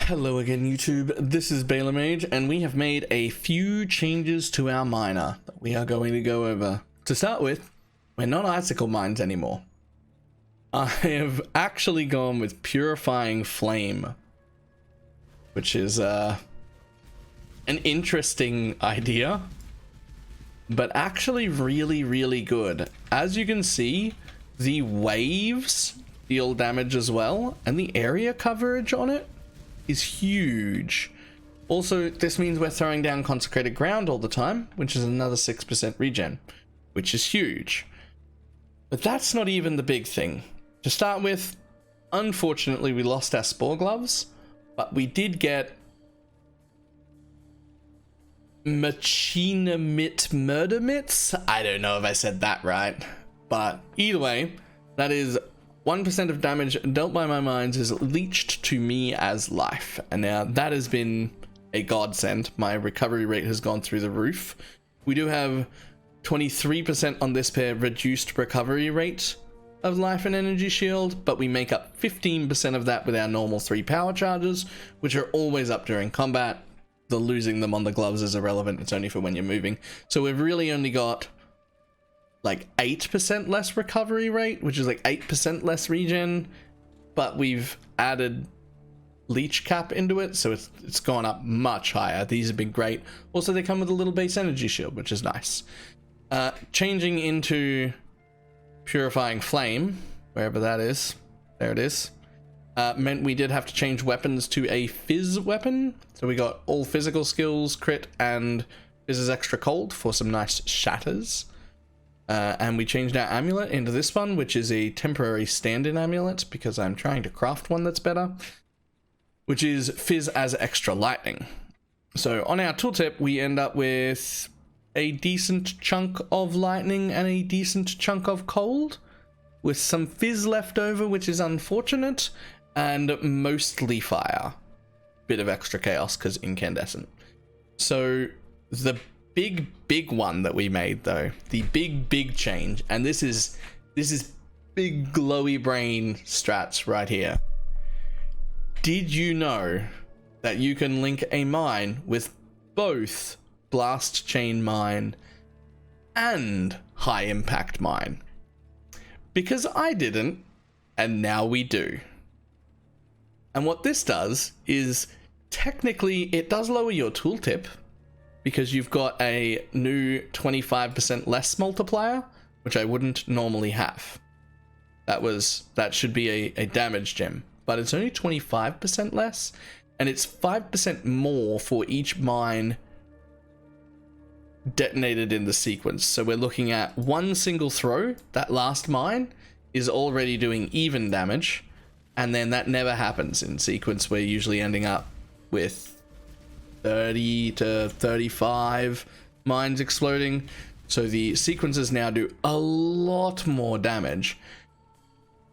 Hello again, YouTube. This is BalorMage, and we have made a few changes to our miner that we are going to go over. To start with, we're not Icicle mines anymore. I have actually gone with Purifying Flame, which is an interesting idea, but actually really good. As you can see, the waves deal damage as well, and the area coverage on it is huge. Also, this means we're throwing down consecrated ground all the time, which is another 6% regen, which is huge. But that's not even the big thing. To start with, unfortunately, we lost our spore gloves, but we did get Machinamit murder mitts. I don't know if I said that right, but either way, that is 1% of damage dealt by my mines is leached to me as life. And now that has been a godsend. My recovery rate has gone through the roof. We do have 23% on this pair reduced recovery rate of life and energy shield, but we make up 15% of that with our normal 3 power charges, which are always up during combat. The losing them on the gloves is irrelevant. It's only for when you're moving. So we've really only got like 8% less recovery rate, which is like 8% less regen, but we've added leech cap into it, so it's gone up much higher. These have been great. Also, they come with a little base energy shield, which is nice. Changing into Purifying Flame, wherever that is, there it is, meant we did have to change weapons to a fizz weapon. So we got all physical skills, crit, and fizz is extra cold for some nice shatters. And we changed our amulet into this one, which is a temporary stand-in amulet, because I'm trying to craft one that's better, which is fizz as extra lightning. So on our tooltip, we end up with a decent chunk of lightning and a decent chunk of cold, with some fizz left over, which is unfortunate, and mostly fire. Bit of extra chaos because incandescent. So the big one that we made, though, the big change, and this is big glowy brain strats right here. Did you know that you can link a mine with both blast chain mine and high impact mine? Because I didn't, and now we do. And what this does is, technically it does lower your tooltip, because you've got a new 25% less multiplier, which I wouldn't normally have. That should be a damage gem, but it's only 25% less, and it's 5% more for each mine detonated in the sequence. So we're looking at one single throw. That last mine is already doing even damage, and then that never happens in sequence. We're usually ending up with 30 to 35 mines exploding. So the sequences now do a lot more damage.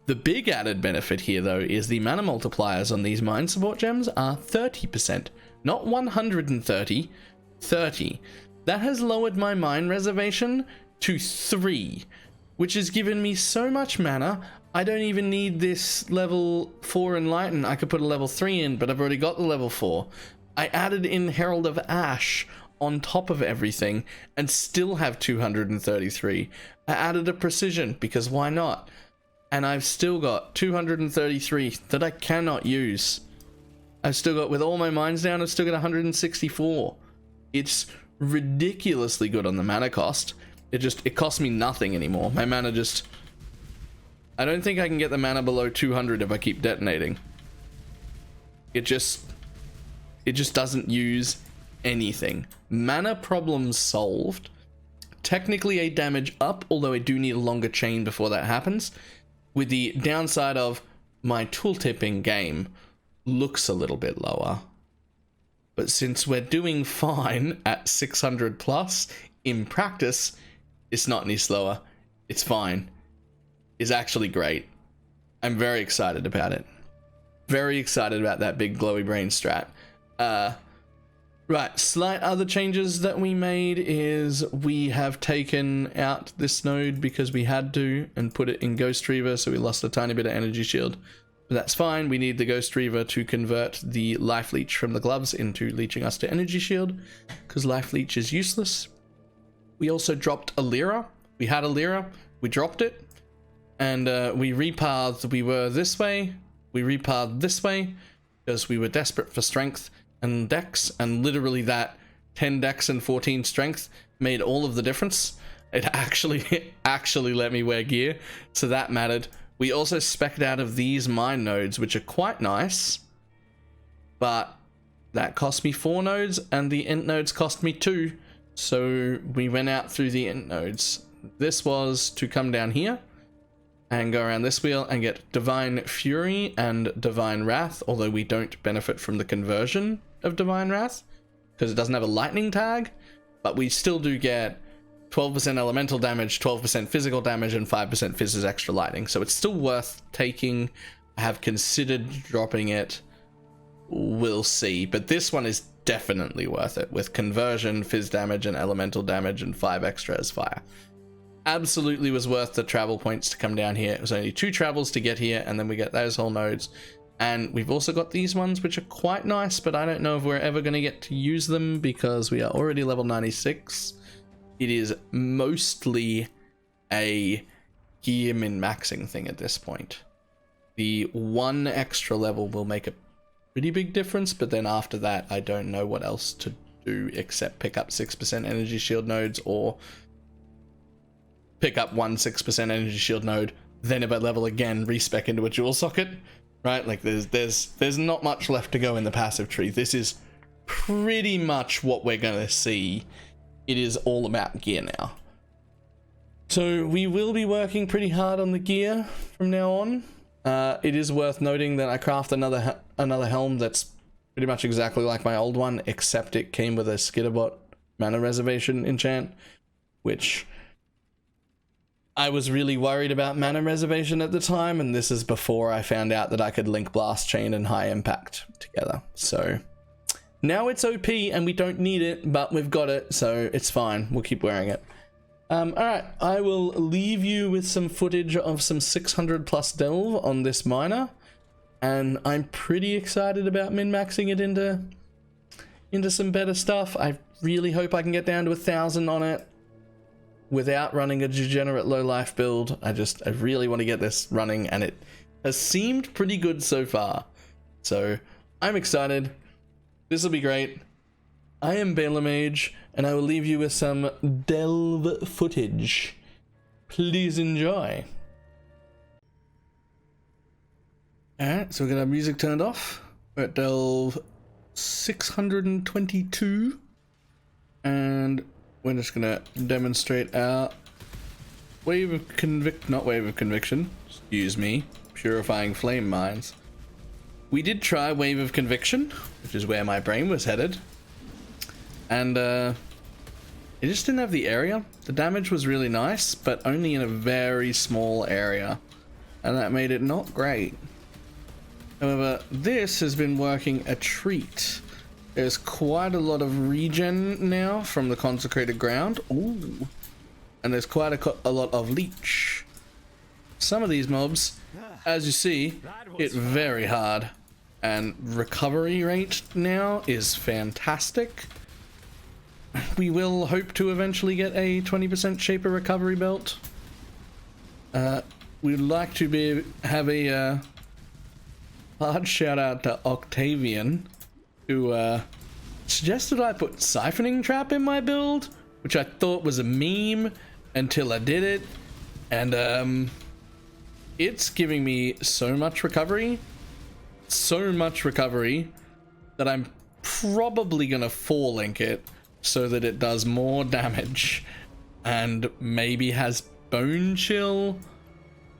The big added benefit here, though, is the mana multipliers on these mine support gems are 30%, not 130, 30. That has lowered my mine reservation to 3, which has given me so much mana. I don't even need this level 4 Enlighten. I could put a level 3 in, but I've already got the level 4. I added in Herald of Ash on top of everything and still have 233. I added a Precision, because why not? And I've still got 233 that I cannot use. I've still got, with all my mines down, I've still got 164. It's ridiculously good on the mana cost. It costs me nothing anymore. My mana just... I don't think I can get the mana below 200 if I keep detonating. It just doesn't use anything. Mana problem solved. Technically a damage up, although I do need a longer chain before that happens, with the downside of my tooltip in game looks a little bit lower. But since we're doing fine at 600 plus, in practice, it's not any slower. It's fine. It's actually great. I'm very excited about it. Very excited about that big glowy brain strat. Right, slight other changes that we made is we have taken out this node because we had to and put it in Ghost Reaver, so we lost a tiny bit of energy shield. But that's fine. We need the Ghost Reaver to convert the Life Leech from the gloves into leeching us to Energy Shield, because Life Leech is useless. We also dropped a Lyra. We had a Lyra, we dropped it, and we repathed. We were this way, we repathed this way, because we were desperate for strength and dex, and literally that 10 dex and 14 strength made all of the difference. It actually let me wear gear, so that mattered. We also spec'd out of these mine nodes, which are quite nice, but that cost me 4 nodes, and the int nodes cost me 2, so we went out through the int nodes. This was to come down here and go around this wheel and get Divine Fury and Divine Wrath, although we don't benefit from the conversion of Divine Wrath because it doesn't have a lightning tag, but we still do get 12% elemental damage, 12% physical damage, and 5% Fizz's extra lightning. So it's still worth taking. I have considered dropping it. We'll see. But this one is definitely worth it with conversion, Fizz damage, and elemental damage, and 5 extra as fire. Absolutely was worth the travel points to come down here. It was only 2 travels to get here, and then we get those whole nodes. And we've also got these ones, which are quite nice, but I don't know if we're ever going to get to use them because we are already level 96. It is mostly a gear min-maxing thing at this point. The 1 extra level will make a pretty big difference, but then after that, I don't know what else to do except pick up 6% energy shield nodes, or pick up 1 6% energy shield node, then if I level again, respec into a dual socket, right? Like there's not much left to go in the passive tree. This is pretty much what we're gonna see. It is all about gear now. So we will be working pretty hard on the gear from now on. It is worth noting that I craft another helm that's pretty much exactly like my old one, except it came with a Skitterbot mana reservation enchant, which I was really worried about mana reservation at the time, and this is before I found out that I could link Blast Chain and High Impact together. So now it's OP and we don't need it, but we've got it, so it's fine. We'll keep wearing it. Alright, I will leave you with some footage of some 600 plus delve on this miner, and I'm pretty excited about min-maxing it into some better stuff. I really hope I can get down to 1,000 on it without running a degenerate low life build. I really want to get this running, and it has seemed pretty good so far. So I'm excited. This will be great. I am BalorMage, and I will leave you with some delve footage. Please enjoy. Alright, so we got our music turned off. We're at delve 622, and we're just gonna demonstrate our Purifying Flame Mines. We did try Wave of Conviction, which is where my brain was headed, and it just didn't have the area. The damage was really nice, but only in a very small area, and that made it not great. However, this has been working a treat. There's quite a lot of regen now from the consecrated ground. Ooh. And there's quite a lot of leech. Some of these mobs, as you see, hit very hard. And recovery rate now is fantastic. We will hope to eventually get a 20% Shaper recovery belt. We'd like to have a hard shout out to Octavian, who suggested I put Siphoning Trap in my build, which I thought was a meme until I did it, and it's giving me so much recovery that I'm probably gonna 4-link it so that it does more damage and maybe has Bone Chill,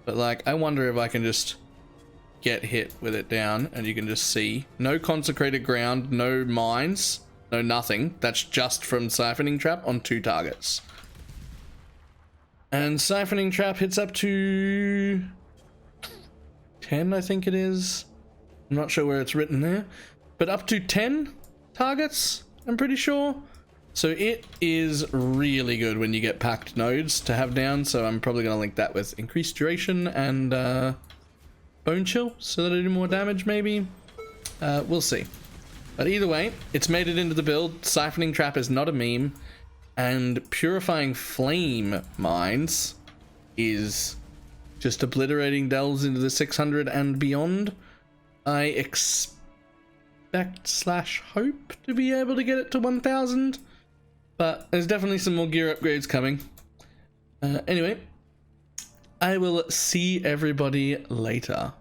but like I wonder if I can just get hit with it down, and you can just see no consecrated ground, no mines, no nothing. That's just from Siphoning Trap on 2 targets. And Siphoning Trap hits up to 10, I think it is. I'm not sure where it's written there, but up to 10 targets, I'm pretty sure. So it is really good when you get packed nodes to have down, so I'm probably going to link that with increased duration and Bone Chill so that I do more damage, maybe? We'll see. But either way, it's made it into the build. Siphoning Trap is not a meme. And Purifying Flame Mines is just obliterating delves into the 600 and beyond. I expect / hope to be able to get it to 1000. But there's definitely some more gear upgrades coming. Anyway, I will see everybody later.